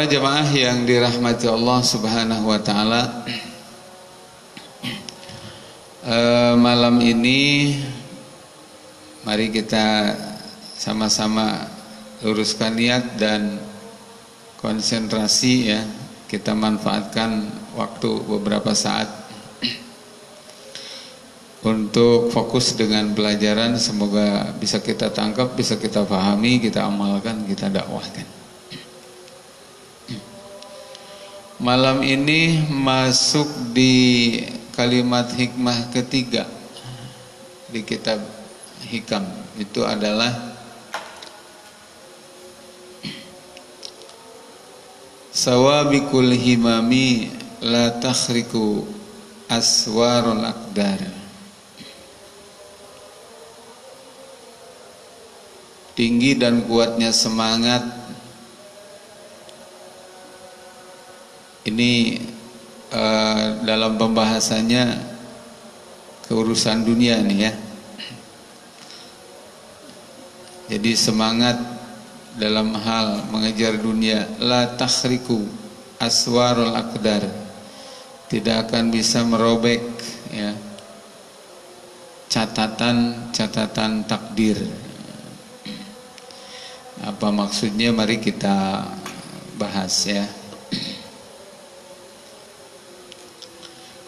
Para jamaah yang dirahmati Allah Subhanahu wa taala, malam ini mari kita sama-sama luruskan niat dan konsentrasi ya. Kita manfaatkan waktu beberapa saat untuk fokus dengan pelajaran. Semoga bisa kita tangkap, bisa kita pahami, kita amalkan, kita dakwahkan. Malam ini masuk di kalimat hikmah ketiga di kitab Hikam. Itu adalah sawabikul himami la takhriku aswarul aqdar. Tinggi dan kuatnya semangat ini dalam pembahasannya keurusan dunia nih ya. Jadi semangat dalam hal mengejar dunia, la takhriku aswarul aqdar, tidak akan bisa merobek ya catatan takdir. Apa maksudnya? Mari kita bahas ya.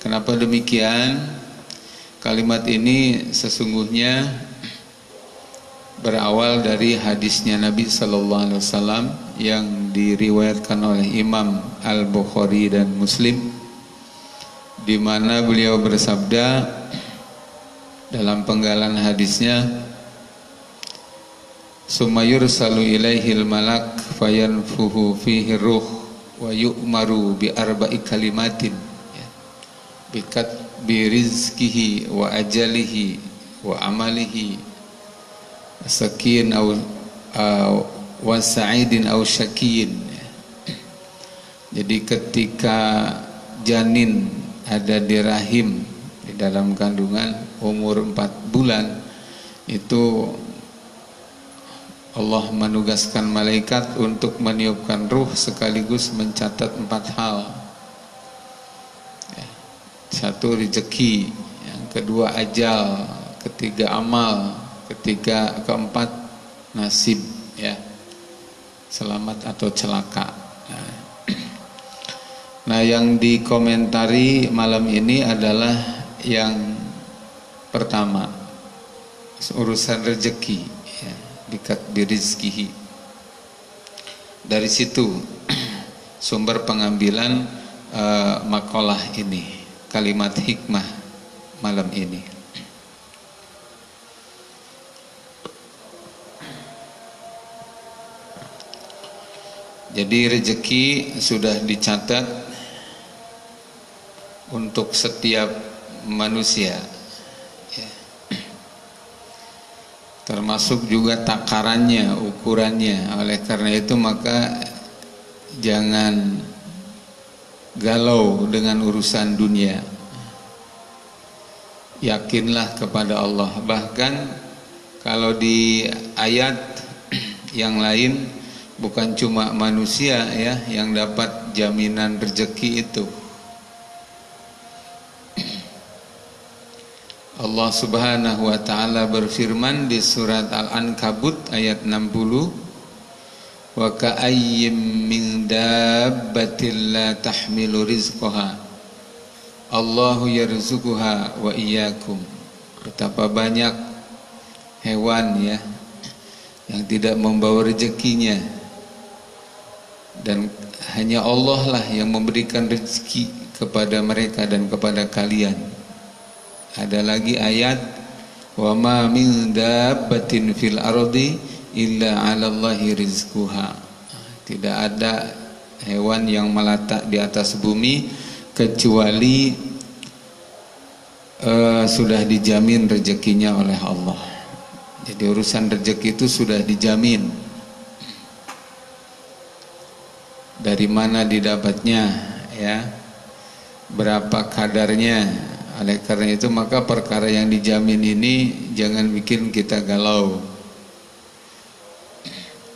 Kenapa demikian? Kalimat ini sesungguhnya berawal dari hadisnya Nabi Sallallahu Alaihi Wasallam yang diriwayatkan oleh Imam Al-Bukhari dan Muslim, di mana beliau bersabda dalam penggalan hadisnya, sumayur salu ilaihil malak fayanfuhu fihi ruh wa yu'maru bi arba'i kalimatin bikat birizkihi wa ajalihi wa amalihi sakin wa sa'idin aw syakin. Jadi ketika janin ada di rahim, di dalam kandungan umur 4 bulan, itu Allah menugaskan malaikat untuk meniupkan ruh sekaligus mencatat 4 hal. Satu, rezeki, yang kedua ajal, ketiga amal, keempat nasib ya, selamat atau celaka. Nah, yang dikomentari malam ini adalah yang pertama, urusan rezeki ya, bikat birizkihi. Dari situ sumber pengambilan makalah ini, kalimat hikmah malam ini. Jadi rezeki sudah dicatat untuk setiap manusia ya. Termasuk juga takarannya, ukurannya. Oleh karena itu maka jangan galau dengan urusan dunia. Yakinlah kepada Allah. Bahkan kalau di ayat yang lain, bukan cuma manusia ya yang dapat jaminan rezeki itu. Allah Subhanahu wa taala berfirman di surat Al-Ankabut ayat 60, wa ka'ayyim min dabbatin la tahmilu rizqaha Allahu yarzuquha wa iyyakum. Betapa banyak hewan ya yang tidak membawa rezekinya, dan hanya Allah lah yang memberikan rezeki kepada mereka dan kepada kalian. Ada lagi ayat, wa ma min dabbatin fil ardi illa 'alallahi rizquha. Tidak ada hewan yang melatak di atas bumi kecuali sudah dijamin rezekinya oleh Allah. Jadi urusan rezeki itu sudah dijamin. Dari mana didapatnya ya, berapa kadarnya. Oleh karena itu maka perkara yang dijamin ini jangan bikin kita galau.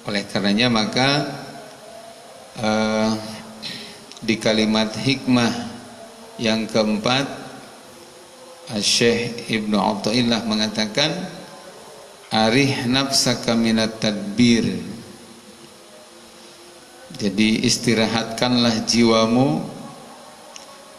Oleh karenanya maka di kalimat hikmah yang keempat, Syekh Ibnu Athaillah mengatakan, arih nafsaka minat tadbir. Jadi istirahatkanlah jiwamu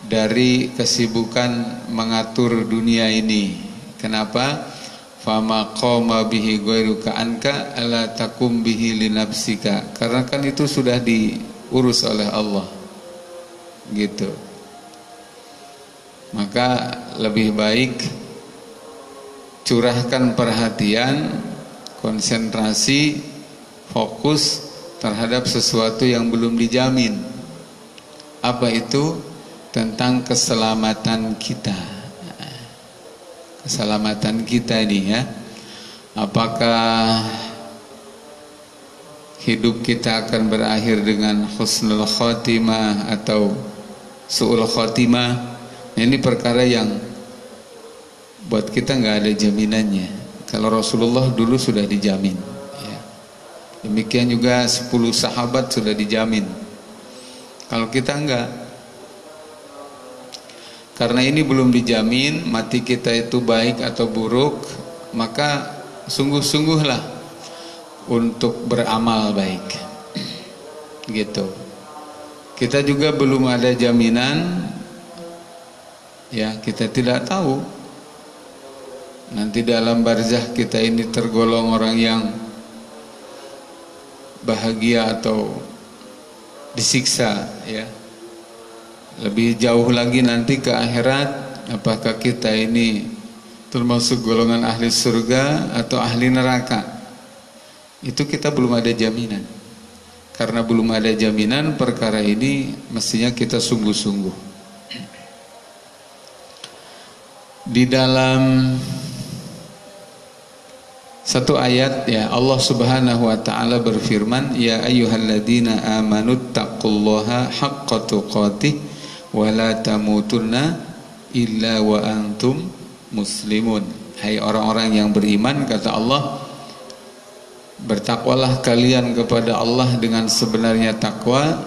dari kesibukan mengatur dunia ini. Kenapa? Fama qama bihi ghairuka anka ala takum bihi li nafsika. Karena kan itu sudah diurus oleh Allah. Gitu. Maka lebih baik curahkan perhatian, konsentrasi, fokus terhadap sesuatu yang belum dijamin. Apa itu? Tentang keselamatan kita. Keselamatan kita ini ya. Apakah hidup kita akan berakhir dengan husnul khotimah atau su'ul khotimah? Ini perkara yang buat kita nggak ada jaminannya. Kalau Rasulullah dulu sudah dijamin ya. Demikian juga 10 sahabat sudah dijamin. Kalau kita enggak, karena ini belum dijamin mati kita itu baik atau buruk, maka sungguh-sungguhlah untuk beramal baik. Gitu. Kita juga belum ada jaminan, ya, kita tidak tahu nanti dalam barzah kita ini tergolong orang yang bahagia atau disiksa, ya. Lebih jauh lagi nanti ke akhirat, apakah kita ini termasuk golongan ahli surga atau ahli neraka? Itu kita belum ada jaminan. Karena belum ada jaminan, perkara ini mestinya kita sungguh-sungguh. Di dalam satu ayat ya, Allah Subhanahu wa taala berfirman, ya ayyuhalladzina amanu taqullaha haqqa tuqatih wa la tamutunna illa wa antum muslimun. Hai orang-orang yang beriman, kata Allah, bertakwalah kalian kepada Allah dengan sebenarnya takwa,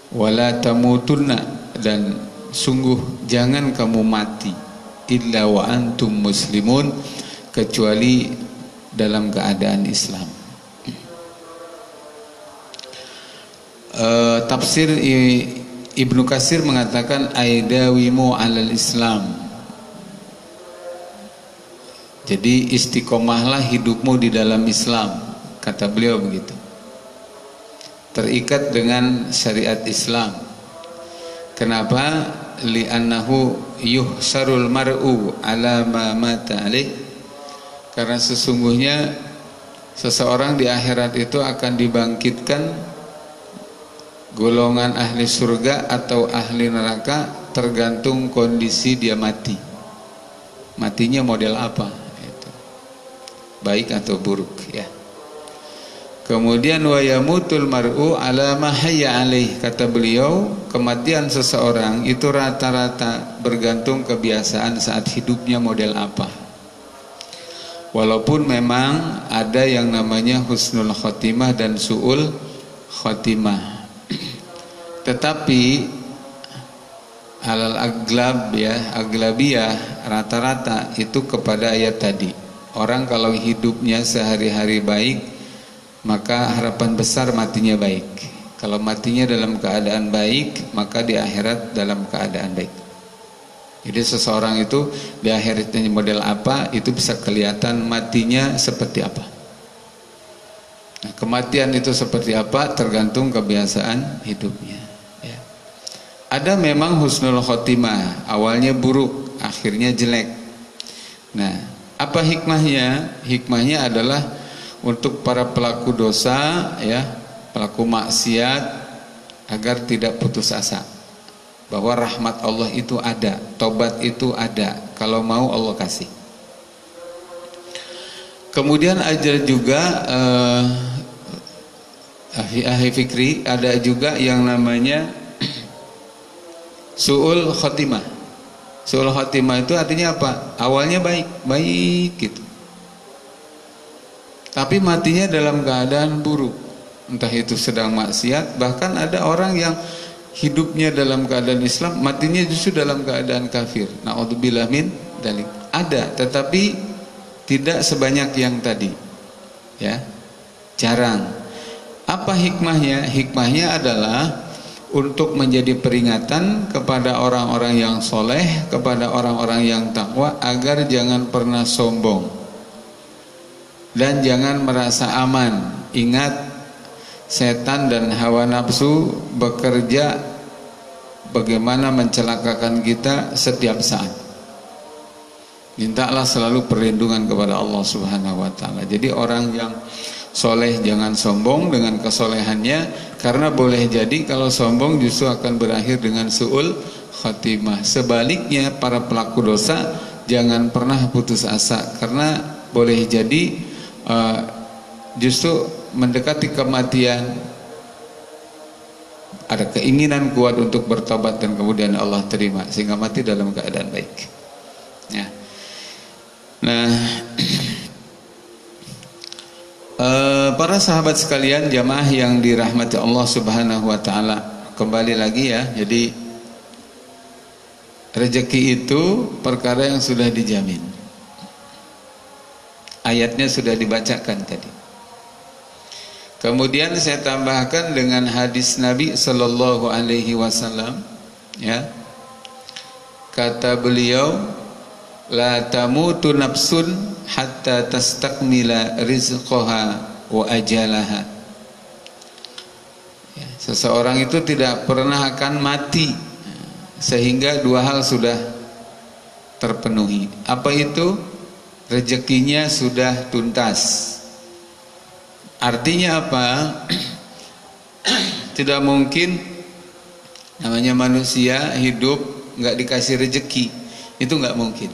wa la tamutunna, dan sungguh jangan kamu mati, illa wa antum muslimun, kecuali dalam keadaan Islam. Tafsir Ibnu Katsir mengatakan aidawimu alal Islam. Jadi istiqomahlah hidupmu di dalam Islam, kata beliau begitu. Terikat dengan syariat Islam. Kenapa? Li'annahu yuhsarul mar'u ala ma mata alaih. Karena sesungguhnya seseorang di akhirat itu akan dibangkitkan golongan ahli surga atau ahli neraka tergantung kondisi dia mati. Matinya model apa? Itu. Baik atau buruk ya. Kemudian wa yamutul mar'u ala ma hayya alaih, kata beliau, kematian seseorang itu rata-rata bergantung kebiasaan saat hidupnya model apa. Walaupun memang ada yang namanya husnul khotimah dan su'ul khotimah. Tetapi alal aglab ya, aglabiyah, rata-rata itu kepada ayat tadi. Orang kalau hidupnya sehari-hari baik, maka harapan besar matinya baik. Kalau matinya dalam keadaan baik, maka di akhirat dalam keadaan baik. Jadi seseorang itu di akhiratnya model apa, itu bisa kelihatan matinya seperti apa. Nah, kematian itu seperti apa tergantung kebiasaan hidupnya ya. Ada memang husnul khotimah, awalnya buruk, akhirnya jelek. Nah, apa hikmahnya? Hikmahnya adalah untuk para pelaku dosa ya, pelaku maksiat, agar tidak putus asa bahwa rahmat Allah itu ada, tobat itu ada, kalau mau Allah kasih. Kemudian ajar juga ahli fikri, ada juga yang namanya su'ul khotimah. Su'ul khotimah itu artinya apa? Awalnya baik gitu, tapi matinya dalam keadaan buruk. entah itu sedang maksiat, bahkan ada orang yang hidupnya dalam keadaan Islam, matinya justru dalam keadaan kafir. Na'udzubillah min dzalik. Ada, tetapi tidak sebanyak yang tadi. Ya. Jarang. Apa hikmahnya? Hikmahnya adalah untuk menjadi peringatan kepada orang-orang yang soleh, kepada orang-orang yang takwa, agar jangan pernah sombong dan jangan merasa aman. Ingat, setan dan hawa nafsu bekerja bagaimana mencelakakan kita setiap saat. Mintalah selalu perlindungan kepada Allah Subhanahu wa taala. Jadi orang yang soleh jangan sombong dengan kesolehannya, karena boleh jadi kalau sombong justru akan berakhir dengan su'ul khatimah. Sebaliknya, para pelaku dosa jangan pernah putus asa, karena boleh jadi justru mendekati kematian, ada keinginan kuat untuk bertobat dan kemudian Allah terima sehingga mati dalam keadaan baik. Ya. Nah, para sahabat sekalian, jamaah yang dirahmati Allah Subhanahu wa taala, kembali lagi ya. Jadi rezeki itu perkara yang sudah dijamin. Ayatnya sudah dibacakan tadi. Kemudian saya tambahkan dengan hadis Nabi sallallahu alaihi wasallam, ya. Kata beliau, la tamutu nafsun hatta tastakmila rizqaha wa ajalaha. Ya, seseorang itu tidak pernah akan mati sehingga dua hal sudah terpenuhi. Apa itu? Rezekinya sudah tuntas. Artinya apa? Tidak mungkin namanya manusia hidup nggak dikasih rezeki, itu nggak mungkin.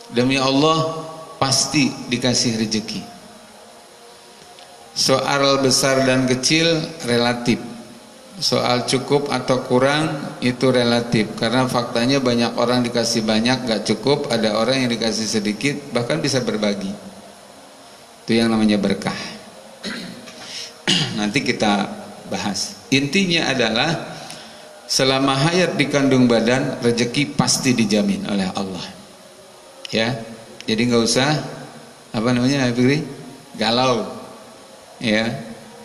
Demi Allah pasti dikasih rezeki. Soal besar dan kecil relatif. Soal cukup atau kurang itu relatif, karena faktanya banyak orang dikasih banyak gak cukup, ada orang yang dikasih sedikit bahkan bisa berbagi. Itu yang namanya berkah. Nanti kita bahas. Intinya adalah selama hayat di kandung badan, rezeki pasti dijamin oleh Allah. Ya, jadi nggak usah galau, ya,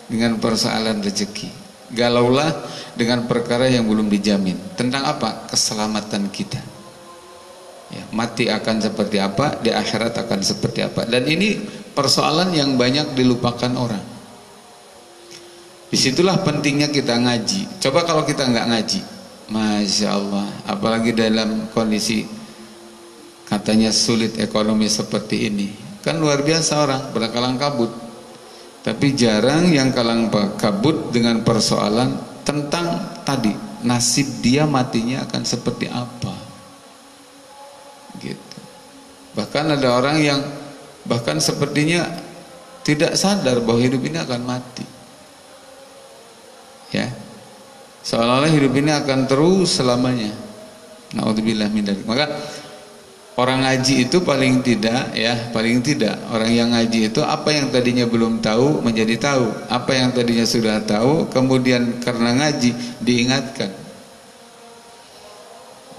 dengan persoalan rezeki. Galaulah dengan perkara yang belum dijamin. Tentang apa? Keselamatan kita. Ya, mati akan seperti apa, di akhirat akan seperti apa. Dan ini persoalan yang banyak dilupakan orang. Disitulah pentingnya kita ngaji. Coba kalau kita nggak ngaji, Masya Allah, apalagi dalam kondisi katanya sulit ekonomi seperti ini, kan luar biasa orang berkalang kabut. Tapi jarang yang kalang kabut dengan persoalan tentang tadi, nasib dia matinya akan seperti apa gitu. Bahkan ada orang yang bahkan sepertinya tidak sadar bahwa hidup ini akan mati, ya, seolah-olah hidup ini akan terus selamanya. Na'udzubillah min dzalik. Maka orang ngaji itu paling tidak orang yang ngaji itu apa yang tadinya belum tahu menjadi tahu, apa yang tadinya sudah tahu kemudian karena ngaji diingatkan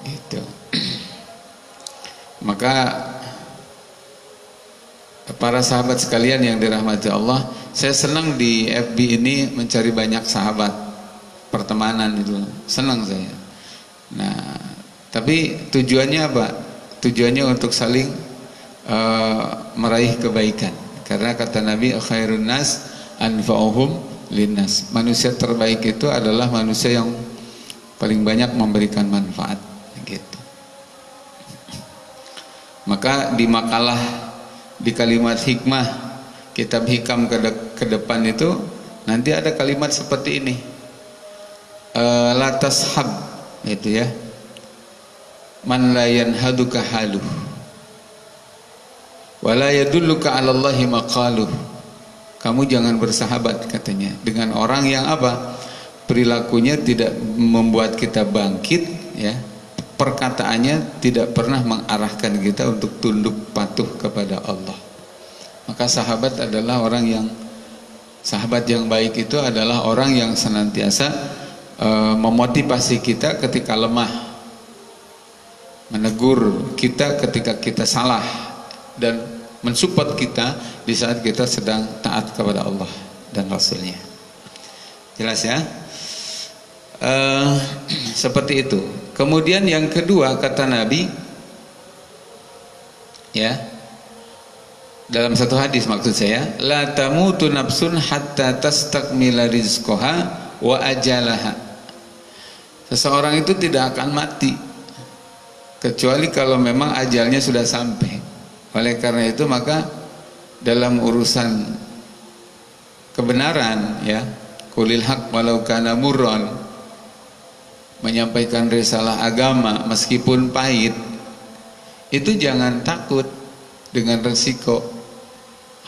gitu. Maka para sahabat sekalian yang dirahmati Allah, saya senang di FB ini mencari banyak sahabat, pertemanan itu senang saya. Nah, tapi tujuannya apa? Tujuannya untuk saling meraih kebaikan. Karena kata Nabi, khairun nas anfa'uhum linnas. Manusia terbaik itu adalah manusia yang paling banyak memberikan manfaat gitu. Maka di makalah, di kalimat hikmah kitab hikam ke depan itu nanti ada kalimat seperti ini, la tashab, itu ya, man la yanhaduka haluh wa la yadulluka 'ala Allahi maqaluh. Kamu jangan bersahabat katanya dengan orang yang apa? Perilakunya tidak membuat kita bangkit, ya. Perkataannya tidak pernah mengarahkan kita untuk tunduk patuh kepada Allah. Maka sahabat adalah orang yang Sahabat yang baik itu adalah orang yang senantiasa memotivasi kita ketika lemah, menegur kita ketika kita salah, dan mensupport kita di saat kita sedang taat kepada Allah dan Rasulnya. Jelas ya? Seperti itu. Kemudian yang kedua kata Nabi, ya, dalam satu hadis maksud saya, la tamutu nafsun hatta tastakmila rizqaha wa ajalaha. Seseorang itu tidak akan mati kecuali kalau memang ajalnya sudah sampai. Oleh karena itu maka dalam urusan kebenaran, ya, qulil haq walau kana murran, menyampaikan risalah agama meskipun pahit, itu jangan takut dengan resiko,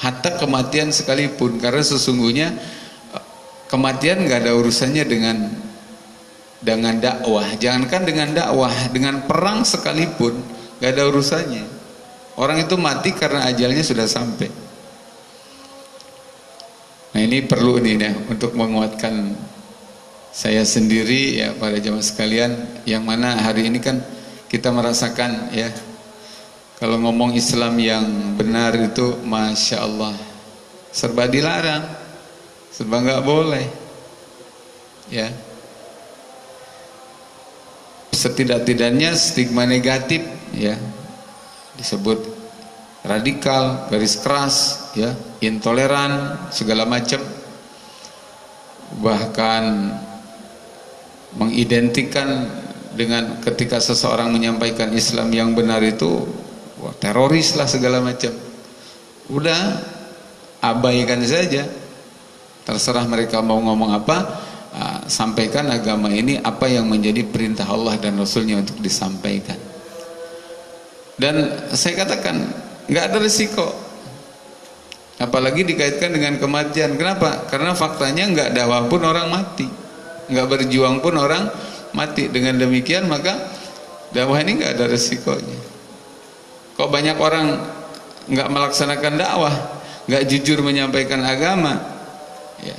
hatta kematian sekalipun, karena sesungguhnya kematian nggak ada urusannya dengan dakwah. Jangankan dengan dakwah, dengan perang sekalipun nggak ada urusannya. Orang itu mati karena ajalnya sudah sampai. Nah ini perlu nih ya, untuk menguatkan saya sendiri, ya, pada jamaah sekalian, yang mana hari ini kan kita merasakan, ya, kalau ngomong Islam yang benar itu Masya Allah serba dilarang, serba nggak boleh, ya. Setidak-tidaknya stigma negatif, ya, disebut radikal, garis keras, ya, intoleran, segala macam, bahkan mengidentikan dengan ketika seseorang menyampaikan Islam yang benar itu, wah, teroris lah segala macam. Udah abaikan saja, terserah mereka mau ngomong apa, sampaikan agama ini apa yang menjadi perintah Allah dan Rasulnya untuk disampaikan. Dan saya katakan nggak ada risiko, apalagi dikaitkan dengan kematian. Kenapa? Karena faktanya nggak dakwah pun orang mati, nggak berjuang pun orang mati. Dengan demikian maka dakwah ini nggak ada resikonya. Kok banyak orang nggak melaksanakan dakwah, nggak jujur menyampaikan agama, ya,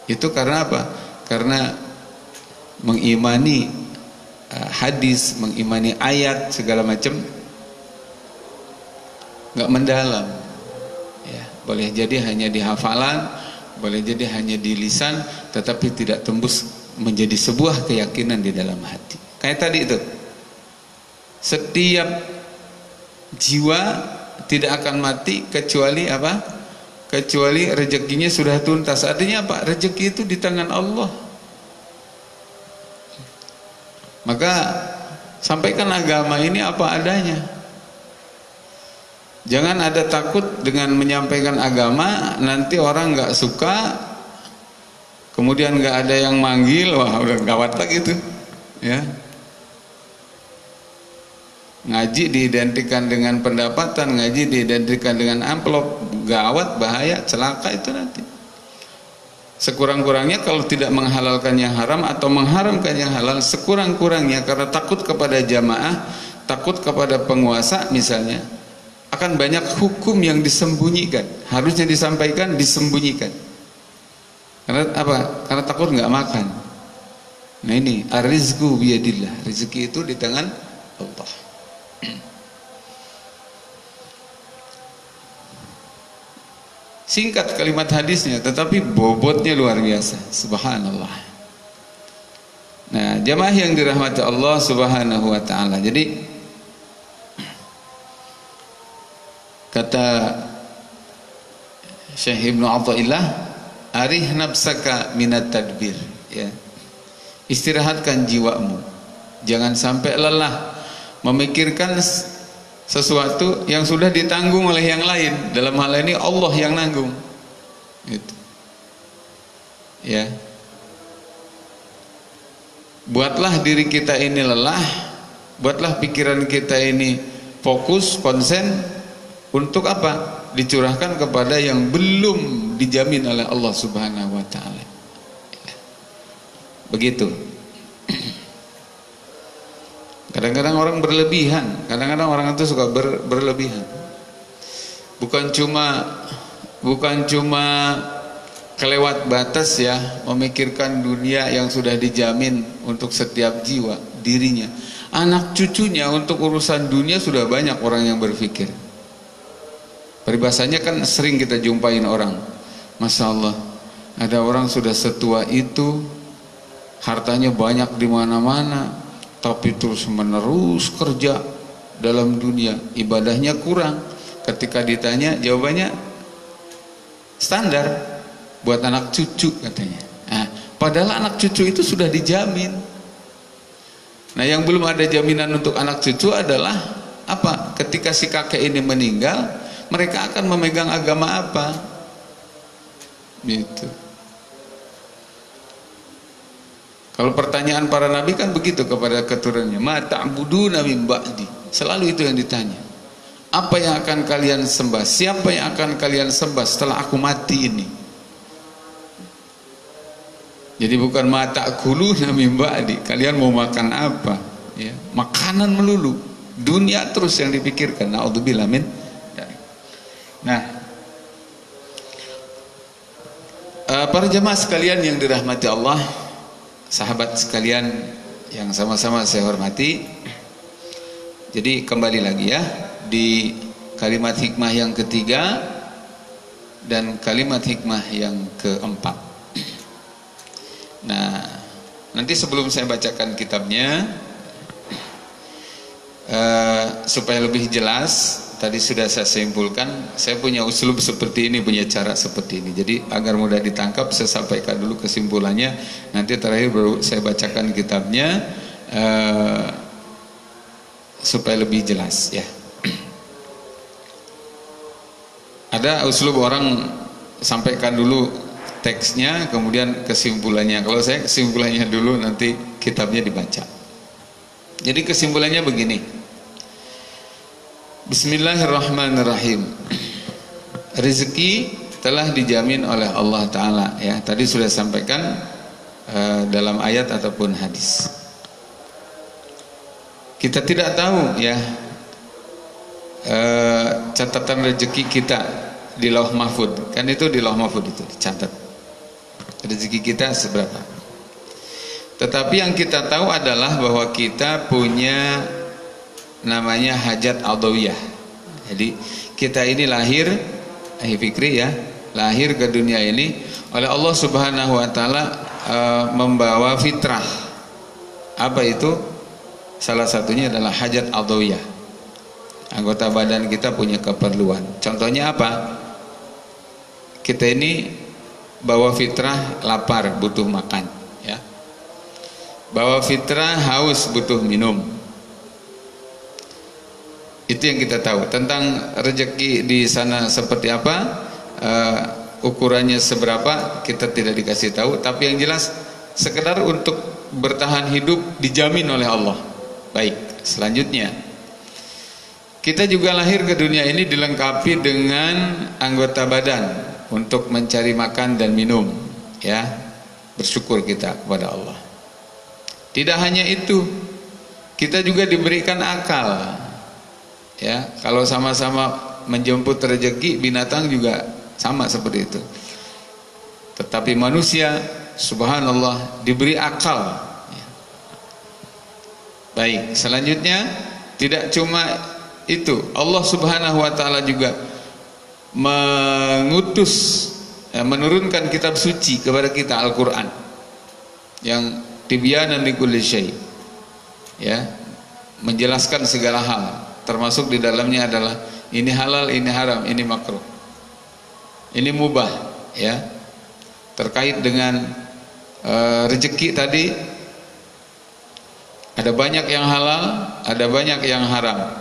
itu karena apa? Karena mengimani hadis, mengimani ayat segala macam, nggak mendalam, ya. Boleh jadi hanya di hafalan, boleh jadi hanya di lisan, tetapi tidak tembus menjadi sebuah keyakinan di dalam hati. Kayak tadi itu, setiap jiwa tidak akan mati kecuali apa? Kecuali rezekinya sudah tuntas. Artinya apa? Rezeki itu di tangan Allah. Maka sampaikan agama ini apa adanya. Jangan ada takut dengan menyampaikan agama, nanti orang nggak suka, kemudian nggak ada yang manggil, wah udah gawat lagi itu, ya. Ngaji diidentikan dengan pendapatan, ngaji diidentikan dengan amplop, gawat, bahaya, celaka itu nanti. Sekurang-kurangnya kalau tidak menghalalkan yang haram atau mengharamkan yang halal, sekurang-kurangnya karena takut kepada jamaah, takut kepada penguasa misalnya, akan banyak hukum yang disembunyikan, harusnya disampaikan, disembunyikan. Karena apa? Karena takut nggak makan. Nah ini ar-rizqu biyadillah, rezeki itu di tangan Allah. Singkat kalimat hadisnya, tetapi bobotnya luar biasa. Subhanallah. Nah, jamaah yang dirahmati Allah Subhanahu wa taala. Jadi kata Syekh Ibnu Athaillah, arih nafsaka minat tadbir, ya. Istirahatkan jiwamu. Jangan sampai lelah memikirkan sesuatu yang sudah ditanggung oleh yang lain. Dalam hal ini Allah yang nanggung, gitu, ya. Buatlah diri kita ini lelah, buatlah pikiran kita ini fokus, konsen, untuk apa? Dicurahkan kepada yang belum dijamin oleh Allah Subhanahu wa taala. Begitu. Kadang-kadang orang berlebihan, kadang-kadang orang itu suka berlebihan. Bukan cuma kelewat batas ya, memikirkan dunia yang sudah dijamin untuk setiap jiwa dirinya. Anak cucunya untuk urusan dunia sudah banyak orang yang berpikir. Peribahasanya kan sering kita jumpain orang, Masya Allah, ada orang sudah setua itu, hartanya banyak di mana-mana, tapi terus menerus kerja dalam dunia, ibadahnya kurang. Ketika ditanya, jawabannya standar buat anak cucu katanya. Nah, padahal anak cucu itu sudah dijamin. Nah, yang belum ada jaminan untuk anak cucu adalah apa? Ketika si kakek ini meninggal, mereka akan memegang agama apa? Gitu. Kalau pertanyaan para nabi kan begitu kepada keturunannya, ma ta'buduna min ba'di. Selalu itu yang ditanya. Apa yang akan kalian sembah? Siapa yang akan kalian sembah setelah aku mati ini? Jadi bukan ma ta'kuluna min ba'di. Kalian mau makan apa? Ya, makanan melulu. Dunia terus yang dipikirkan. Na'udzubillah min. Nah, para jemaah sekalian yang dirahmati Allah, sahabat sekalian yang sama-sama saya hormati. Jadi kembali lagi ya, di kalimat hikmah yang ketiga dan kalimat hikmah yang keempat. Nah, nanti sebelum saya bacakan kitabnya, supaya lebih jelas, tadi sudah saya simpulkan, saya punya uslub seperti ini, punya cara seperti ini. Jadi agar mudah ditangkap, saya sampaikan dulu kesimpulannya. Nanti terakhir baru saya bacakan kitabnya, supaya lebih jelas ya. Ada uslub orang sampaikan dulu teksnya, kemudian kesimpulannya. Kalau saya kesimpulannya dulu, nanti kitabnya dibaca. Jadi kesimpulannya begini. Bismillahirrahmanirrahim. Rezeki telah dijamin oleh Allah Ta'ala ya. Tadi sudah sampaikan dalam ayat ataupun hadis. Kita tidak tahu ya catatan rezeki kita di Lauh Mahfud. Kan itu di Lauh Mahfud itu dicatat rezeki kita seberapa. Tetapi yang kita tahu adalah bahwa kita punya namanya hajat adawiyah. Jadi kita ini lahir, Fikri ya, lahir ke dunia ini oleh Allah Subhanahu wa taala membawa fitrah. Apa itu? Salah satunya adalah hajat adawiyah. Anggota badan kita punya keperluan. Contohnya apa? Kita ini bawa fitrah lapar, butuh makan ya. Bawa fitrah haus, butuh minum. Itu yang kita tahu. Tentang rezeki di sana seperti apa, ukurannya seberapa, kita tidak dikasih tahu. Tapi yang jelas sekedar untuk bertahan hidup dijamin oleh Allah. Baik, selanjutnya kita juga lahir ke dunia ini dilengkapi dengan anggota badan untuk mencari makan dan minum ya. Bersyukur kita kepada Allah. Tidak hanya itu, kita juga diberikan akal ya. Kalau sama-sama menjemput rezeki, binatang juga sama seperti itu. Tetapi manusia subhanallah diberi akal ya. Baik, selanjutnya tidak cuma itu, Allah Subhanahu wa taala juga mengutus menurunkan kitab suci kepada kita, Al-Qur'an, yang tibyanan likulli syai ya, menjelaskan segala hal, termasuk di dalamnya adalah ini halal, ini haram, ini makruh, ini mubah ya. Terkait dengan rezeki tadi, ada banyak yang halal, ada banyak yang haram,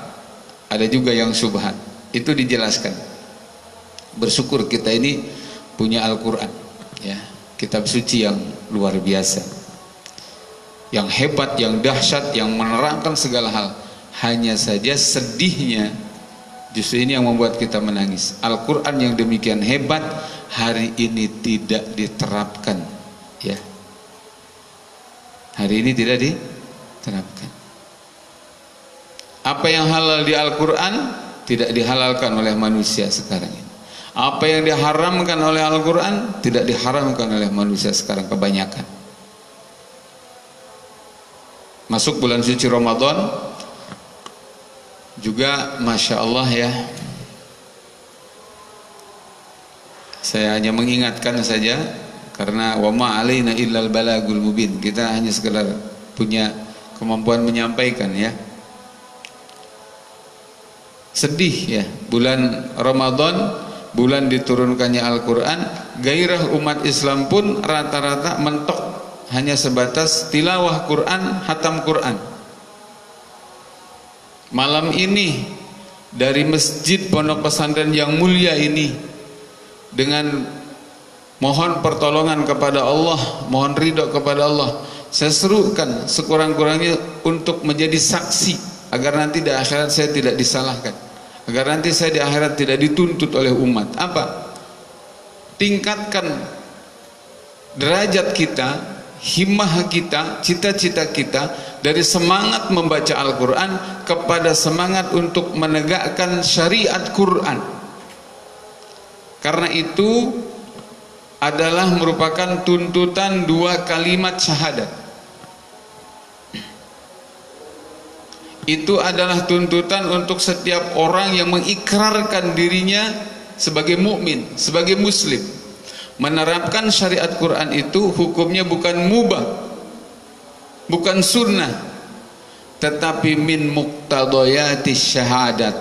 ada juga yang subhat. Itu dijelaskan. Bersyukur kita ini punya Al-Quran ya, kitab suci yang luar biasa, yang hebat, yang dahsyat, yang menerangkan segala hal. Hanya saja sedihnya, justru ini yang membuat kita menangis. Al-Quran yang demikian hebat hari ini tidak diterapkan ya. Hari ini tidak diterapkan. Apa yang halal di Al-Quran tidak dihalalkan oleh manusia sekarang ini. Apa yang diharamkan oleh Al-Quran tidak diharamkan oleh manusia sekarang kebanyakan. Masuk bulan suci Ramadan juga, Masya Allah ya, saya hanya mengingatkan saja, karena wa ma alaina illal balagul mubin, kita hanya sekedar punya kemampuan menyampaikan ya. Sedih ya, bulan Ramadan, bulan diturunkannya Al-Quran, gairah umat Islam pun rata-rata mentok hanya sebatas tilawah Quran, hatam Quran. Malam ini dari masjid pondok pesantren yang mulia ini, dengan mohon pertolongan kepada Allah, mohon ridho kepada Allah, saya serukan sekurang-kurangnya untuk menjadi saksi agar nanti di akhirat saya tidak disalahkan, agar nanti saya di akhirat tidak dituntut oleh umat. Apa? Tingkatkan derajat kita, himmah kita, cita-cita kita dari semangat membaca Al-Quran kepada semangat untuk menegakkan syariat Quran. Karena itu adalah merupakan tuntutan dua kalimat syahadat. Itu adalah tuntutan untuk setiap orang yang mengikrarkan dirinya sebagai mukmin, sebagai muslim. Menerapkan syariat Quran itu hukumnya bukan mubah, bukan sunnah, tetapi min muqtadayatis syahadat,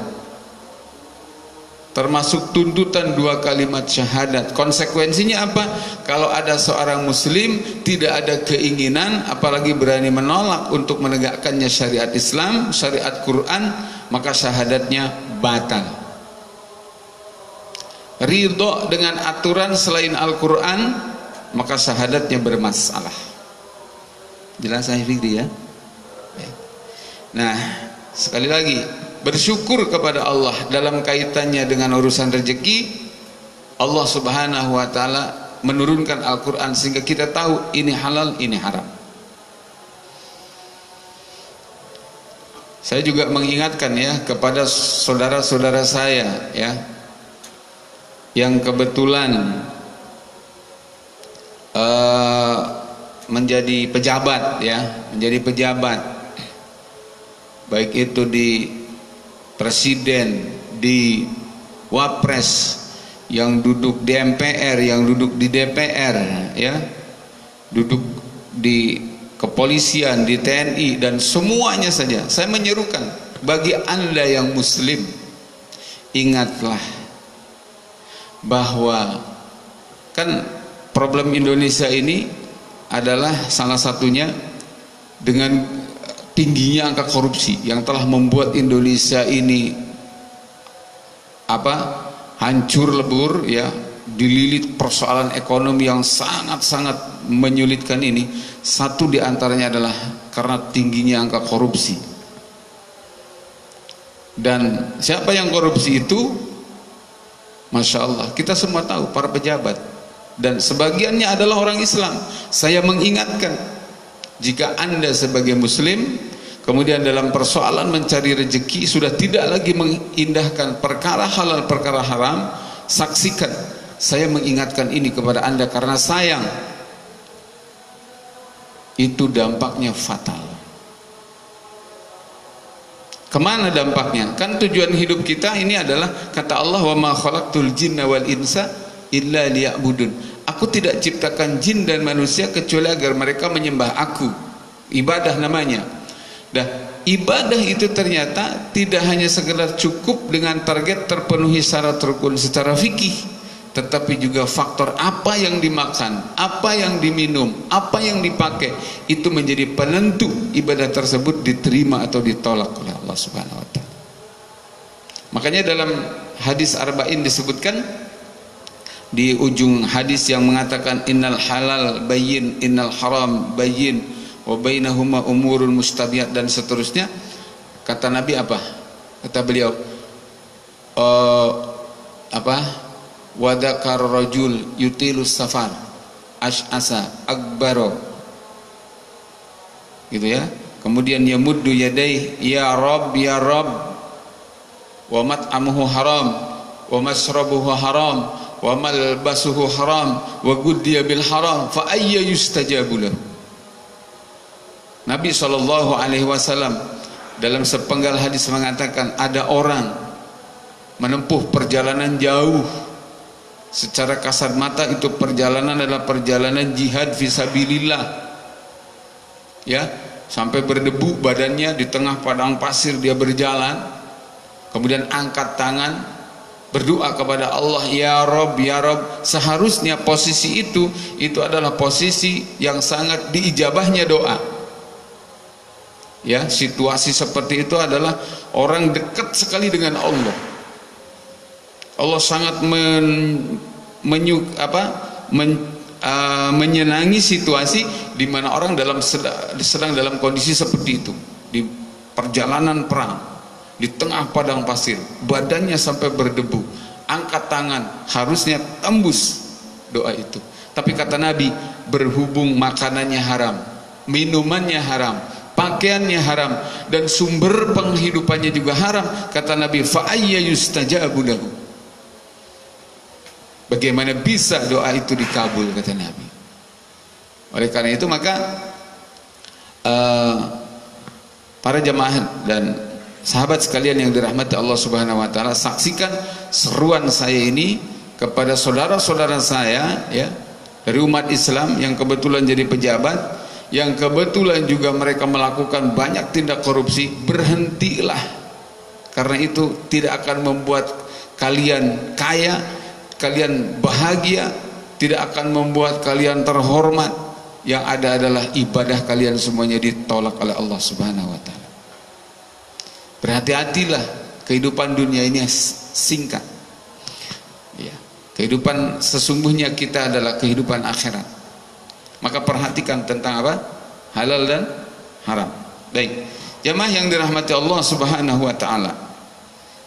termasuk tuntutan dua kalimat syahadat. Konsekuensinya apa? Kalau ada seorang muslim tidak ada keinginan apalagi berani menolak untuk menegakkannya syariat Islam, syariat Quran, maka syahadatnya batal. Ridho dengan aturan selain Al-Quran, maka syahadatnya bermasalah. Jelas saya Fikri ya? Nah, sekali lagi, bersyukur kepada Allah dalam kaitannya dengan urusan rezeki. Allah Subhanahu wa taala menurunkan Al-Qur'an sehingga kita tahu ini halal, ini haram. Saya juga mengingatkan ya kepada saudara-saudara saya ya, yang kebetulan menjadi pejabat ya, menjadi pejabat, baik itu di presiden, di wapres, yang duduk di MPR, yang duduk di DPR ya, duduk di kepolisian, di TNI, dan semuanya saja. Saya menyerukan bagi Anda yang muslim, ingatlah bahwa kan problem Indonesia ini adalah salah satunya dengan tingginya angka korupsi yang telah membuat Indonesia ini hancur lebur ya, dililit persoalan ekonomi yang sangat-sangat menyulitkan ini. Satu di antaranya adalah karena tingginya angka korupsi. Dan siapa yang korupsi itu? Masya Allah, kita semua tahu, para pejabat, dan sebagiannya adalah orang Islam. Saya mengingatkan, jika Anda sebagai muslim kemudian dalam persoalan mencari rezeki sudah tidak lagi mengindahkan perkara halal perkara haram, saksikan. Saya mengingatkan ini kepada Anda karena sayang, itu dampaknya fatal. Kemana dampaknya? Kan tujuan hidup kita ini adalah, kata Allah, wa ma khalaqtul jinna wal insa illa liya'budun. Aku tidak ciptakan jin dan manusia kecuali agar mereka menyembah aku. Ibadah namanya. Dah, ibadah itu ternyata tidak hanya sekedar cukup dengan target terpenuhi syarat rukun secara fikih, tetapi juga faktor apa yang dimakan, apa yang diminum, apa yang dipakai, itu menjadi penentu ibadah tersebut diterima atau ditolak oleh Allah Subhanahu wa taala. Makanya dalam hadis arba'in disebutkan di ujung hadis yang mengatakan innal halal bayyin, innal haram bayyin, wa bainahuma umurul mustabihat, dan seterusnya. Kata Nabi apa? Kata beliau wadakar rajul yutilus safar ash'asa akbaro, gitu ya. Kemudian yamuddu yadayhi ya Rabb ya Rabb, wa mat'amuhu haram wa masrabuhu haram wa malbasuhu haram wa ghuddiya bil haram fa ayya yustajabu lahu. Nabi SAW dalam sepenggal hadis mengatakan, ada orang menempuh perjalanan jauh, secara kasat mata itu perjalanan adalah perjalanan jihad fisabilillah, ya, sampai berdebu badannya di tengah padang pasir dia berjalan, kemudian angkat tangan berdoa kepada Allah, ya Rob, ya Rob. Seharusnya posisi itu adalah posisi yang sangat diijabahnya doa, ya. Situasi seperti itu adalah orang dekat sekali dengan Allah. Allah sangat menyenangi situasi di mana orang sedang dalam kondisi seperti itu, di perjalanan perang, di tengah padang pasir, badannya sampai berdebu, angkat tangan, harusnya tembus doa itu. Tapi kata Nabi, berhubung makanannya haram, minumannya haram, pakaiannya haram, dan sumber penghidupannya juga haram, kata Nabi, fa ayya yustajabu lahu. Bagaimana bisa doa itu dikabul, kata Nabi. Oleh karena itu maka para jamaah dan sahabat sekalian yang dirahmati Allah Subhanahu wa taala, saksikan seruan saya ini kepada saudara-saudara saya, ya, dari umat Islam yang kebetulan jadi pejabat, yang kebetulan juga mereka melakukan banyak tindak korupsi. Berhentilah, karena itu tidak akan membuat kalian kaya, kalian bahagia, tidak akan membuat kalian terhormat. Yang ada adalah ibadah kalian semuanya ditolak oleh Allah Subhanahu wa taala. Berhati-hatilah, kehidupan dunia ini singkat, ya. Kehidupan sesungguhnya kita adalah kehidupan akhirat. Maka perhatikan tentang apa? Halal dan haram. Baik, jamaah yang dirahmati Allah Subhanahu wa taala.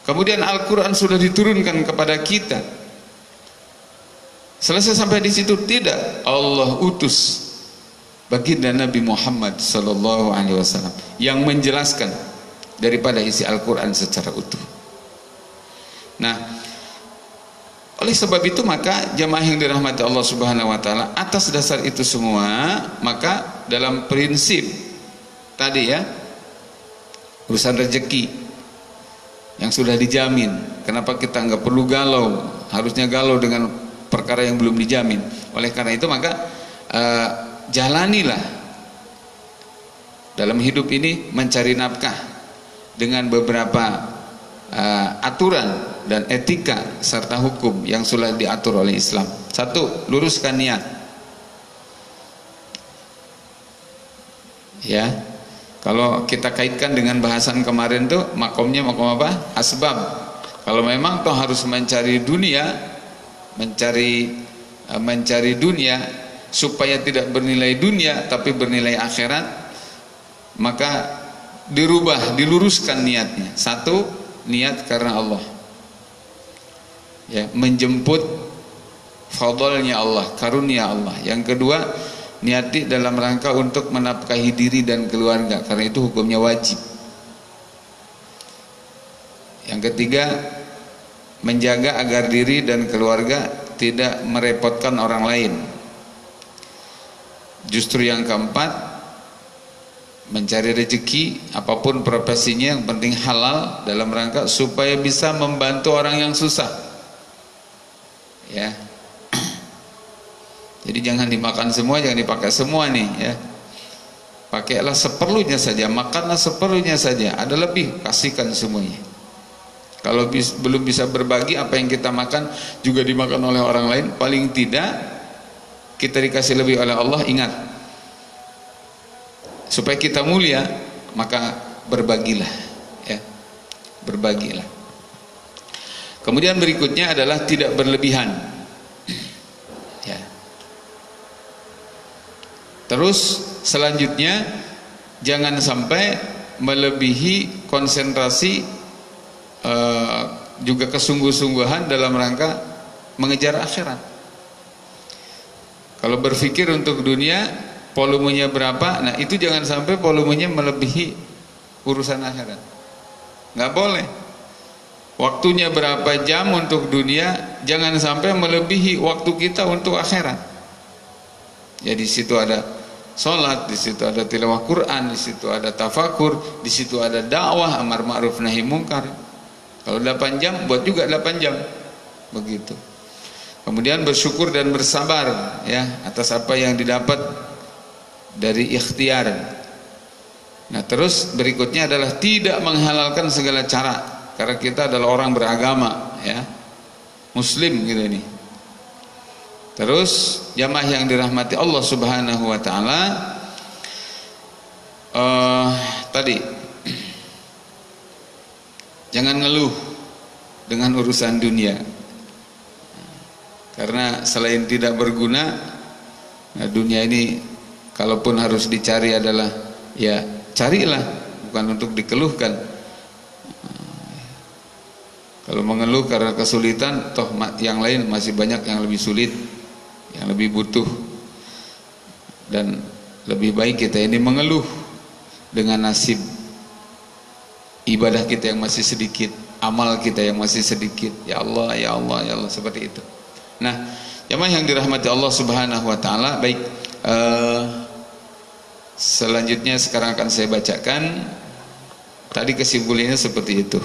Kemudian Al-Qur'an sudah diturunkan kepada kita. Selesai sampai di situ? Tidak. Allah utus baginda Nabi Muhammad sallallahu alaihi wasallam yang menjelaskan daripada isi Al-Qur'an secara utuh. Nah, oleh sebab itu maka jamaah yang dirahmati Allah Subhanahu wa taala, atas dasar itu semua maka dalam prinsip tadi, ya, urusan rezeki yang sudah dijamin, kenapa kita nggak perlu galau? Harusnya galau dengan perkara yang belum dijamin. Oleh karena itu maka jalanilah dalam hidup ini mencari nafkah dengan beberapa aturan dan etika serta hukum yang sudah diatur oleh Islam. Satu, luruskan niat, ya. Kalau kita kaitkan dengan bahasan kemarin tuh, makomnya makom apa? Asbab. Kalau memang toh harus mencari dunia, mencari dunia supaya tidak bernilai dunia tapi bernilai akhirat, maka diluruskan niatnya. Satu, niat karena Allah, ya, menjemput fadlnya Allah, karunia Allah. Yang kedua, niati dalam rangka untuk menafkahi diri dan keluarga, karena itu hukumnya wajib. Yang ketiga, menjaga agar diri dan keluarga tidak merepotkan orang lain. Justru yang keempat, mencari rezeki apapun profesinya, yang penting halal dalam rangka supaya bisa membantu orang yang susah, ya. Jadi jangan dimakan semua, jangan dipakai semua nih, ya. Pakailah seperlunya saja, makanlah seperlunya saja, ada lebih kasihkan semuanya. Kalau belum bisa berbagi, apa yang kita makan juga dimakan oleh orang lain, paling tidak kita dikasih lebih oleh Allah. Ingat, supaya kita mulia, maka berbagilah, ya, berbagilah. Kemudian berikutnya adalah tidak berlebihan, ya. Terus selanjutnya, jangan sampai melebihi konsentrasi, juga kesungguh-sungguhan dalam rangka mengejar akhirat. Kalau berpikir untuk dunia, volumenya berapa, nah itu jangan sampai volumenya melebihi urusan akhirat. Nggak boleh. waktunya berapa jam untuk dunia, jangan sampai melebihi waktu kita untuk akhirat. Ya, di situ ada sholat, di situ ada tilawah Quran, di situ ada tafakur, di situ ada dakwah amar ma'ruf nahi mungkar. Kalau 8 jam, buat juga 8 jam. Begitu. Kemudian bersyukur dan bersabar ya atas apa yang didapat dari ikhtiar. Nah, terus berikutnya adalah tidak menghalalkan segala cara. Karena kita adalah orang beragama ya, muslim gitu ini. Terus jamaah yang dirahmati Allah Subhanahu wa taala, tadi jangan ngeluh dengan urusan dunia. Karena selain tidak berguna, nah dunia ini kalaupun harus dicari adalah ya carilah, bukan untuk dikeluhkan. Kalau mengeluh karena kesulitan, toh yang lain masih banyak yang lebih sulit, yang lebih butuh. Dan lebih baik kita ini mengeluh dengan nasib ibadah kita yang masih sedikit, amal kita yang masih sedikit. Ya Allah, ya Allah, ya Allah, seperti itu. Nah, jamaah yang dirahmati Allah Subhanahu wa taala, baik, selanjutnya sekarang akan saya bacakan. Tadi kesimpulannya seperti itu.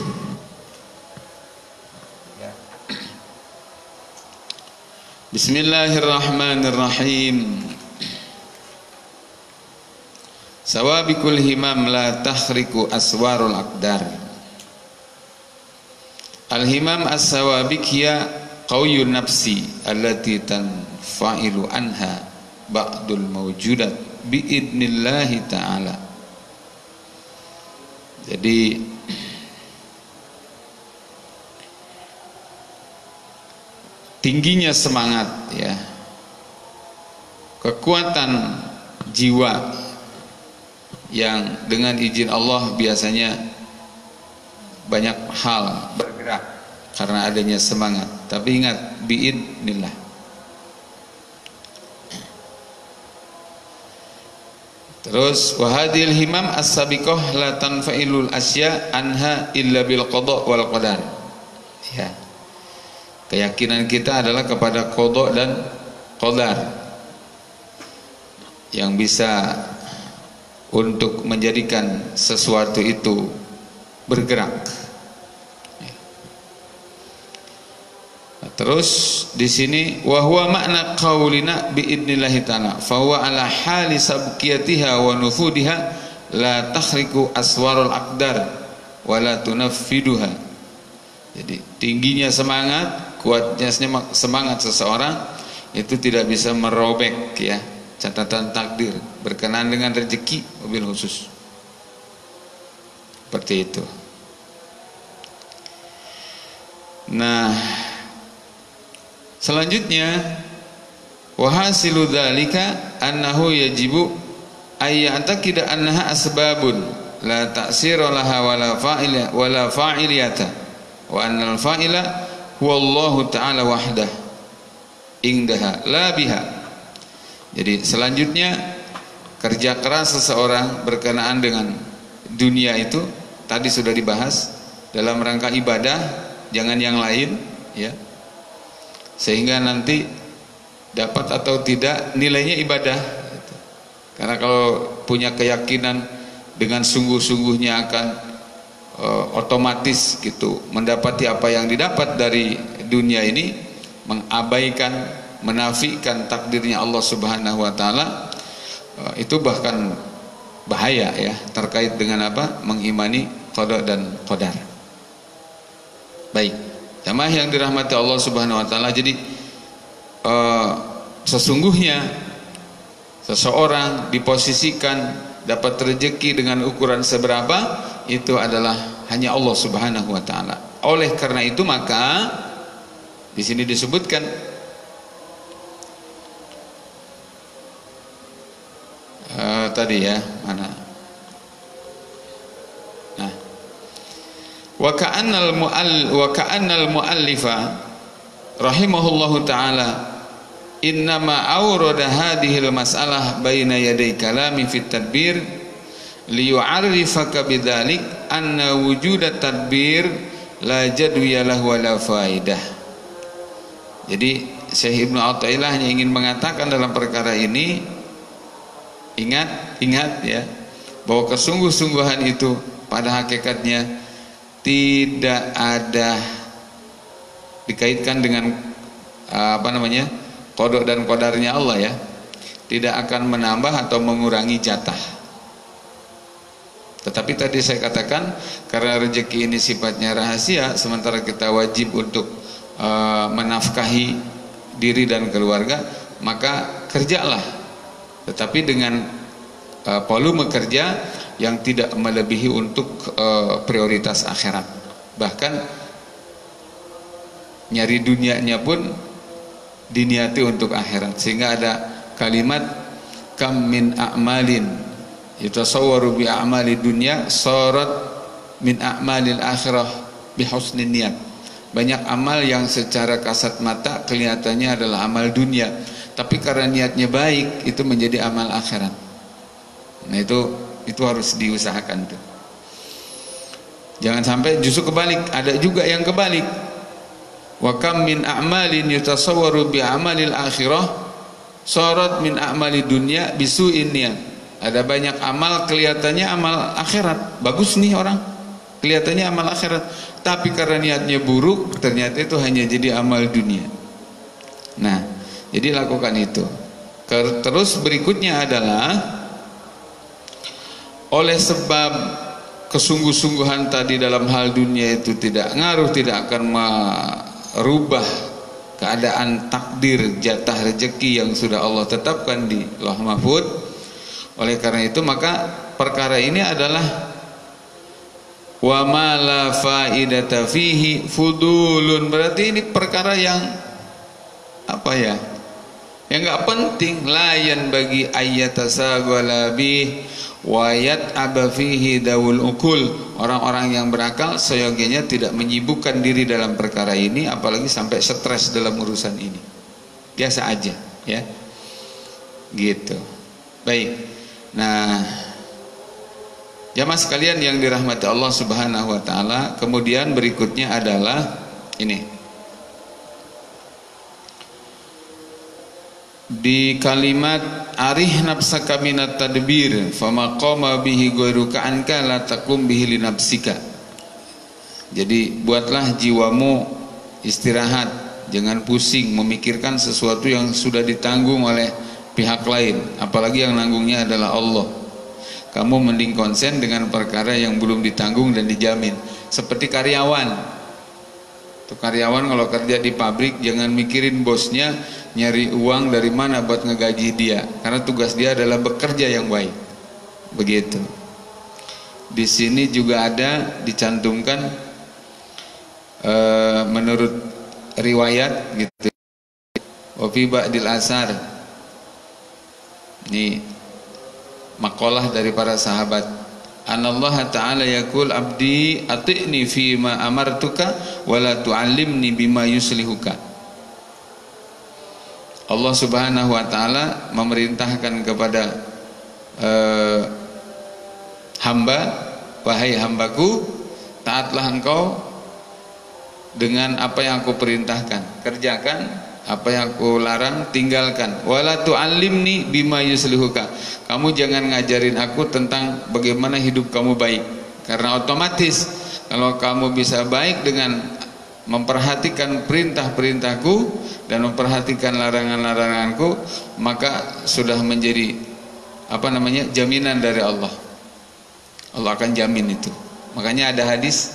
Bismillahirrahmanirrahim. Sawabikul himam la takhriku aswarul aqdar. Al-himam as-sawabik hiya qawiyun nafsi allati tanfa'ilu anha ba'dul mawjudat biidnillahi ta'ala. Jadi tingginya semangat ya, kekuatan jiwa yang dengan izin Allah biasanya banyak hal bergerak karena adanya semangat. Tapi ingat, biidnillah. Terus wahadil himam as-sabiqah la tanfa'ilul asya anha illa bil qada wal qadar. Ya. Keyakinan kita adalah kepada qada dan qadar yang bisa untuk menjadikan sesuatu itu bergerak. Terus di sini wa huwa makna qaulina bi idnillahi ta'ala fa huwa ala hali sabqiyatiha wa nufudiha la takhriku aswarul aqdar wa la tunaffiduha. Jadi tingginya semangat, kuatnya semangat seseorang itu tidak bisa merobek ya catatan takdir berkenaan dengan rezeki mobil khusus. Seperti itu. Nah, selanjutnya wahasilu dzalika annahu yajibu ayya'taqida annaha asbabun la ta'sira laha wala fa'iliyata wa annal fa'ila huwa Allah ta'ala wahdah indaha la biha. Jadi selanjutnya kerja keras seseorang berkenaan dengan dunia itu tadi sudah dibahas dalam rangka ibadah, jangan yang lain ya, sehingga nanti dapat atau tidak nilainya ibadah. Karena kalau punya keyakinan dengan sungguh-sungguhnya akan otomatis gitu mendapati apa yang didapat dari dunia ini, mengabaikan, menafikan takdirnya Allah Subhanahu wa taala, itu bahkan bahaya ya terkait dengan apa? Mengimani qada dan qadar. Baik, jamaah yang dirahmati Allah Subhanahu wa taala, jadi sesungguhnya seseorang diposisikan dapat rezeki dengan ukuran seberapa itu adalah hanya Allah Subhanahu wa taala. Oleh karena itu maka di sini disebutkan tadi ya, mana? Nah, wa ka'annal muallifa rahimahullahu taala innama awrada hadhil mas'alah baina yaday kalami fit tadbir liyu'arrifaka bidzalik anna wujudat tadbir la jadwiyalah wala faidah. Jadi Syekh Ibnu Athaillah hanya ingin mengatakan dalam perkara ini, ingat ya, bahwa kesungguh-sungguhan itu pada hakikatnya tidak ada dikaitkan dengan qada dan qadarnya Allah ya, tidak akan menambah atau mengurangi jatah. Tetapi tadi saya katakan karena rezeki ini sifatnya rahasia, sementara kita wajib untuk menafkahi diri dan keluarga, maka kerjalah, tetapi dengan volume kerja yang tidak melebihi untuk prioritas akhirat. Bahkan nyari dunianya pun diniati untuk akhirat, sehingga ada kalimat kam min a'malin yutasawwaru bi a'mali dunya sarat min a'malil akhirah bi husnin niyat. Banyak amal yang secara kasat mata kelihatannya adalah amal dunia, tapi karena niatnya baik itu menjadi amal akhirat. Nah itu harus diusahakan tuh. Jangan sampai justru kebalik, ada juga yang kebalik. Wa kam min a'malin yutasawwaru bi amalil akhirah sarat min a'mali dunya bisu'in niyat. Ada banyak amal kelihatannya amal akhirat, bagus nih orang, kelihatannya amal akhirat, tapi karena niatnya buruk ternyata itu hanya jadi amal dunia. Nah, jadi lakukan itu. Terus berikutnya adalah oleh sebab kesungguh-sungguhan tadi dalam hal dunia itu tidak ngaruh, tidak akan merubah keadaan takdir jatah rezeki yang sudah Allah tetapkan di Lauh Mahfuz. Oleh karena itu maka perkara ini adalah wa ma la faidata fihi fudulun, berarti ini perkara yang apa ya, yang enggak penting, layan bagi ayatasagala bih wa yat'aba fihi dawul ukul. Orang-orang yang berakal seyogianya tidak menyibukkan diri dalam perkara ini, apalagi sampai stres dalam urusan ini. Biasa aja ya, gitu. Baik. Nah, jamaah sekalian yang dirahmati Allah Subhanahu wa taala, kemudian berikutnya adalah ini. Di kalimat arih nafsaka minat tadbir fama qama bihi ghairuka anka la taqum bihi li nafsika. Jadi buatlah jiwamu istirahat, jangan pusing memikirkan sesuatu yang sudah ditanggung oleh pihak lain, apalagi yang nanggungnya adalah Allah. Kamu mending konsen dengan perkara yang belum ditanggung dan dijamin. Seperti karyawan. Tuh karyawan kalau kerja di pabrik jangan mikirin bosnya nyari uang dari mana buat ngegaji dia, karena tugas dia adalah bekerja yang baik. Begitu. Di sini juga ada dicantumkan menurut riwayat gitu. Wa fi ba'dil asar. Ini makalah dari para sahabat. Anallaha ta'ala yaqul abdi ati'ni fi ma amartuka wa la tu'allimni bima yuslihuka. Allah Subhanahu wa taala memerintahkan kepada hamba, wahai hambaku, taatlah engkau dengan apa yang aku perintahkan, kerjakan apa yang aku larang, tinggalkan. Wala tu'allimni bima yuslihuka. Kamu jangan ngajarin aku tentang bagaimana hidup kamu baik. Karena otomatis kalau kamu bisa baik dengan memperhatikan perintah-perintahku dan memperhatikan larangan-laranganku, maka sudah menjadi jaminan dari Allah. Allah akan jamin itu. Makanya ada hadis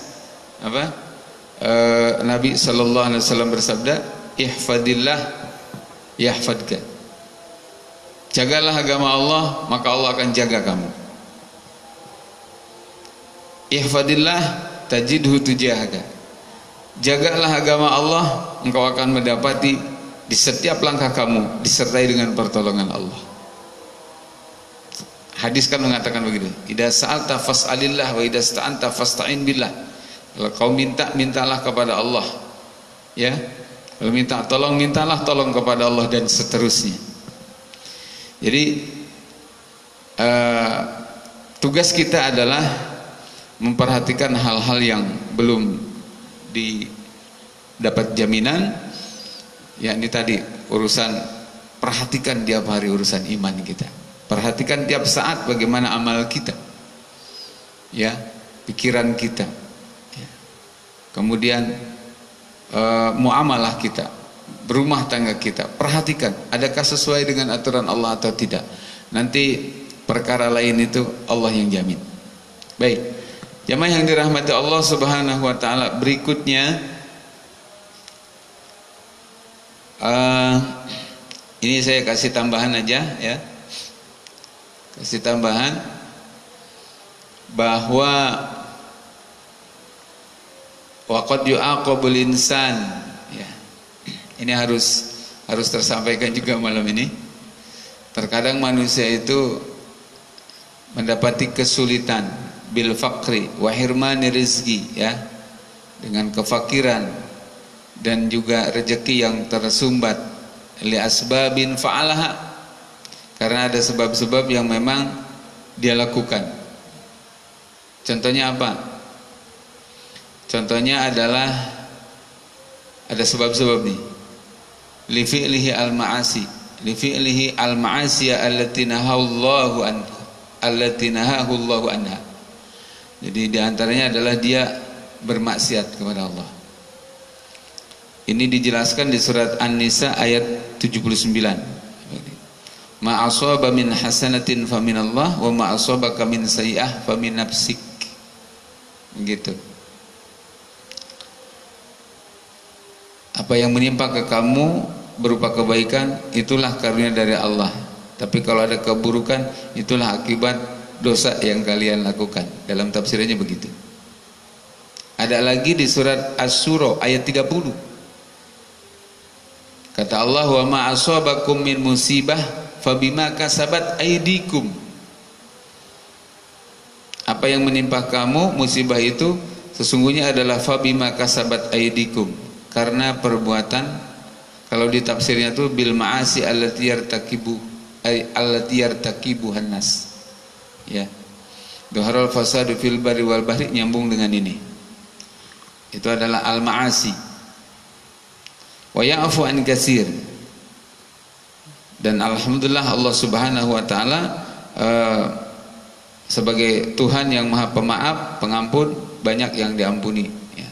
Nabi sallallahu alaihi wasallam bersabda, ihfadillah yahfadka. Jagalah agama Allah, maka Allah akan jaga kamu. Ihfadillah tajidhu tujahaka. Jagalah agama Allah, engkau akan mendapati di setiap langkah kamu disertai dengan pertolongan Allah. Hadis kan mengatakan begitu, idza sa'alta fas'alillah wa idza sta'anta fasta'in billah. Kalau kau minta, mintalah kepada Allah. Ya. Kalau minta tolong, mintalah tolong kepada Allah, dan seterusnya. Jadi tugas kita adalah memperhatikan hal-hal yang belum dapat jaminan, yakni tadi urusan perhatikan tiap hari urusan iman kita. Perhatikan tiap saat bagaimana amal kita. Ya, pikiran kita. Ya. Kemudian muamalah kita, berumah tangga kita. Perhatikan adakah sesuai dengan aturan Allah atau tidak. Nanti perkara lain itu Allah yang jamin. Baik. Jamaah yang dirahmati Allah Subhanahu wa taala, berikutnya ini saya kasih tambahan aja ya. Kasih tambahan bahwa waqad yu'aqabul insan ya. Ini harus tersampaikan juga malam ini. Terkadang manusia itu mendapati kesulitan bil faqri wa hirmani rizki ya, dengan kefakiran dan juga rezeki yang tersumbat li asbabin fa'alaha, karena ada sebab-sebab yang memang dia lakukan. Contohnya apa? Contohnya adalah ada sebab-sebab nih. Li fi'lihi al-ma'asi, li fi'lihi al-ma'asiya allati nahallahu anha, allati nahahullahu anha. Jadi diantaranya adalah dia bermaksiat kepada Allah. Ini dijelaskan di surat An-Nisa ayat 79. Ma asaba min hasanatin fa min Allah wa ma asabaka min sayyi'ah fa min nafsik. Begitu. Apa yang menimpa ke kamu berupa kebaikan, itulah karunia dari Allah. Tapi kalau ada keburukan, itulah akibat dosa yang kalian lakukan. Dalam tafsirannya begitu. Ada lagi di surat Asy-Syura ayat 30. Kata Allah, wa ma asabakum min musibah fabima kasabat aydikum. Apa yang menimpa kamu musibah itu sesungguhnya adalah fabima kasabat aydikum, karena perbuatan, kalau di tafsirnya itu bil ma'asi allati yartakibuhan nas. Ya. Dhaharal fasadu fil barri wal bahri, nyambung dengan ini. Itu adalah al ma'asi. Wa ya'fu an katsir. Dan alhamdulillah Allah Subhanahu wa taala sebagai Tuhan yang Maha Pemaaf, Pengampun, banyak yang diampuni ya.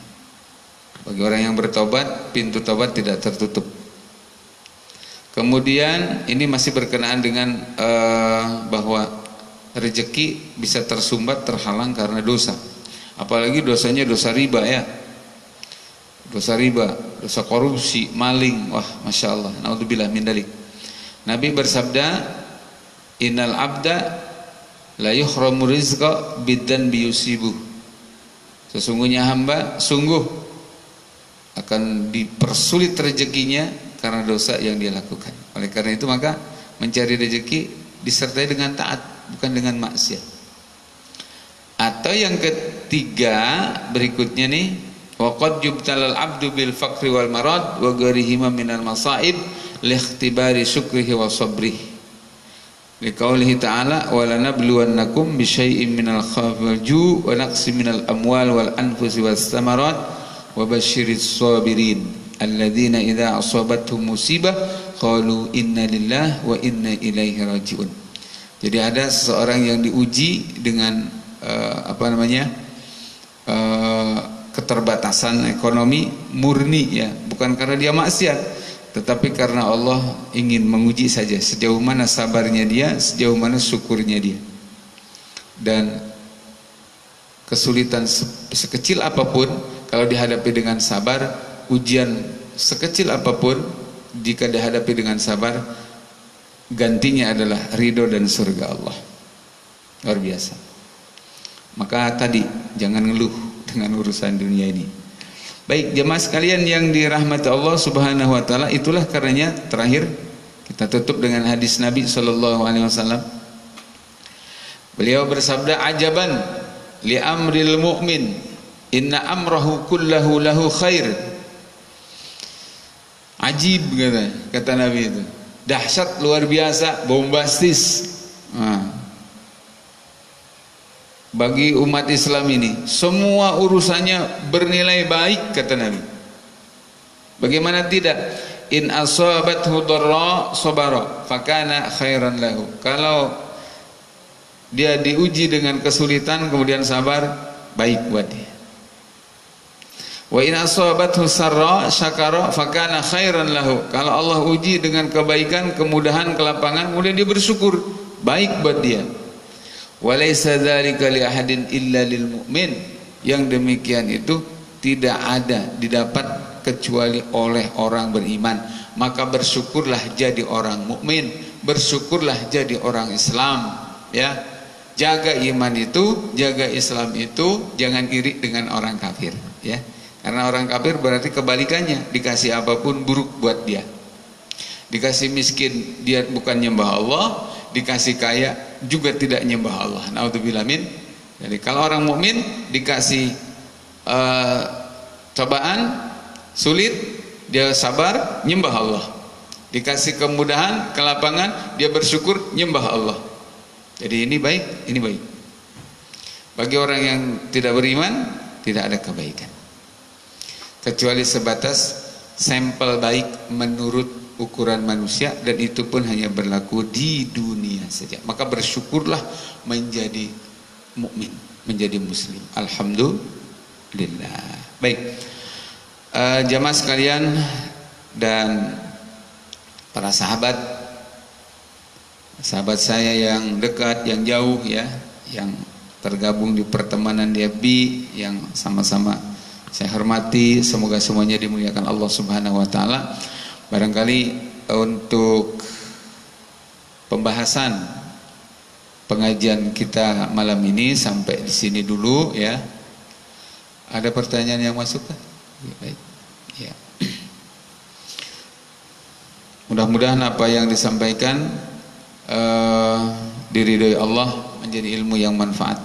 Bagi orang yang bertobat, pintu tobat tidak tertutup. Kemudian ini masih berkenaan dengan bahwa rezeki bisa tersumbat, terhalang karena dosa. Apalagi dosanya dosa riba ya. Dosa riba, dosa korupsi, maling. Wah, Masya Allah, naudzubillah min dzalik. Nabi bersabda, innal abda la yuhramu rizqa biddan biyusibuh. Sesungguhnya hamba sungguh akan dipersulit rezekinya karena dosa yang dia lakukan. Oleh karena itu maka mencari rezeki disertai dengan taat, bukan dengan maksiat. Atau yang ketiga berikutnya nih, waqad yubtalal abdu bil faqri wal marad wa ghairihima minal masaib liikhtibari syukrihi wa sabrih. Liqaulihi ta'ala wa lanabluwannakum bisyai'in minal khawfi wal ju' wa naqsin minal amwal wal anfusi was samarat wa basyiris sabirin alladzina idza asabatuhum musibah qalu inna lillahi wa inna ilaihi raji'un. Jadi ada seseorang yang diuji dengan keterbatasan ekonomi murni ya, bukan karena dia maksiat, tetapi karena Allah ingin menguji saja sejauh mana sabarnya dia, sejauh mana syukurnya dia. Dan kesulitan sekecil apapun kalau dihadapi dengan sabar, ujian sekecil apapun jika dihadapi dengan sabar, gantinya adalah ridho dan surga Allah. Luar biasa. Maka tadi jangan ngeluh dengan urusan dunia ini. Baik jemaah sekalian yang dirahmati Allah Subhanahu wa taala, itulah karenanya terakhir kita tutup dengan hadis Nabi sallallahu alaihi wasallam. Beliau bersabda, ajaban li amril mu'min inna amrahu kullahu lahu khair. Ajib kata Nabi itu. Dahsyat, luar biasa, bombastis. bagi umat Islam ini semua urusannya bernilai baik, kata Nabi. Bagaimana tidak? In asabathu dharra sabara fakana khairan lahu. Kalau dia diuji dengan kesulitan kemudian sabar, baik buat dia. Wa in asabathu sarra syakara fakana khairan lahu. Kalau Allah uji dengan kebaikan, kemudahan, kelapangan, kemudian dia bersyukur, baik buat dia. Wa laisa dzalika li ahadin illa lil mu'min. Yang demikian itu tidak ada didapat kecuali oleh orang beriman. Maka bersyukurlah jadi orang mukmin, bersyukurlah jadi orang Islam, ya. Jaga iman itu, jaga Islam itu, jangan iri dengan orang kafir, ya. Karena orang kafir berarti kebalikannya, dikasih apapun buruk buat dia. Dikasih miskin dia bukan nyembah Allah, dikasih kaya juga tidak nyembah Allah. Naudzubillah min. Jadi kalau orang mukmin dikasih cobaan sulit, dia sabar, nyembah Allah. Dikasih kemudahan, kelapangan, dia bersyukur, nyembah Allah. Jadi ini baik, ini baik. Bagi orang yang tidak beriman, tidak ada kebaikan kecuali sebatas sampel baik menurut ukuran manusia, dan itu pun hanya berlaku di dunia saja. Maka bersyukurlah menjadi mukmin, menjadi muslim. Alhamdulillah. Baik, jamaah sekalian dan para sahabat saya yang dekat, yang jauh, ya, yang tergabung di pertemanan Diabi, yang sama-sama saya hormati, semoga semuanya dimuliakan Allah Subhanahu wa taala. Barangkali untuk pembahasan pengajian kita malam ini sampai di sini dulu, ya. Ada pertanyaan yang masuk kah? Ya, baik. Ya. Mudah-mudahan apa yang disampaikan diridhoi Allah, menjadi ilmu yang manfaat